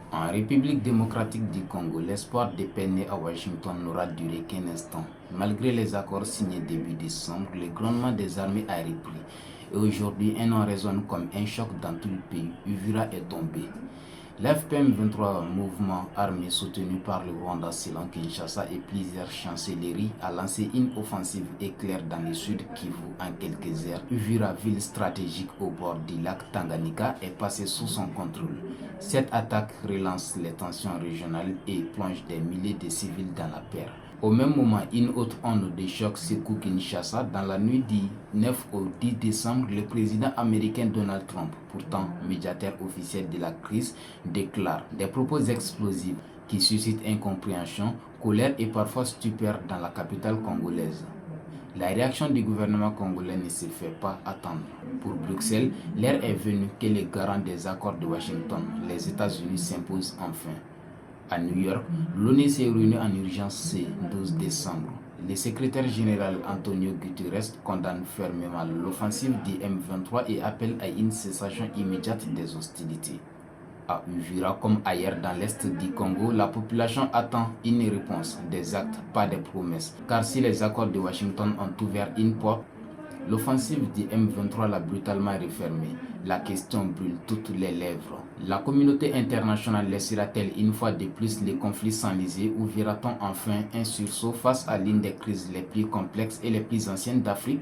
En République démocratique du Congo, l'espoir des paix né à Washington n'aura duré qu'un instant. Malgré les accords signés début décembre, le grondement des armées a repris. Et aujourd'hui, un nom résonne comme un choc dans tout le pays. Uvira est tombé. L'FPM 23, mouvement armé soutenu par le Rwanda selon Kinshasa et plusieurs chancelleries, a lancé une offensive éclair dans le sud Kivu en quelques heures. Uvira, ville stratégique au bord du lac Tanganyika, est passée sous son contrôle. Cette attaque relance les tensions régionales et plonge des milliers de civils dans la peur. Au même moment, une autre onde de choc secoue Kinshasa. Dans la nuit du 9 au 10 décembre, le président américain Donald Trump, pourtant médiateur officiel de la crise, déclare des propos explosifs qui suscitent incompréhension, colère et parfois stupeur dans la capitale congolaise. La réaction du gouvernement congolais ne se fait pas attendre. Pour Bruxelles, l'heure est venue que les garants des accords de Washington, les États-Unis, s'imposent enfin. À New York, l'ONU s'est réunie en urgence ce 12 décembre. Le secrétaire général Antonio Guterres condamne fermement l'offensive du M23 et appelle à une cessation immédiate des hostilités. À Uvira comme ailleurs dans l'est du Congo, la population attend une réponse, des actes, pas des promesses. Car si les accords de Washington ont ouvert une porte, l'offensive du M23 l'a brutalement refermée. La question brûle toutes les lèvres. La communauté internationale laissera-t-elle une fois de plus les conflits s'enliser ou verra-t-on enfin un sursaut face à l'une des crises les plus complexes et les plus anciennes d'Afrique?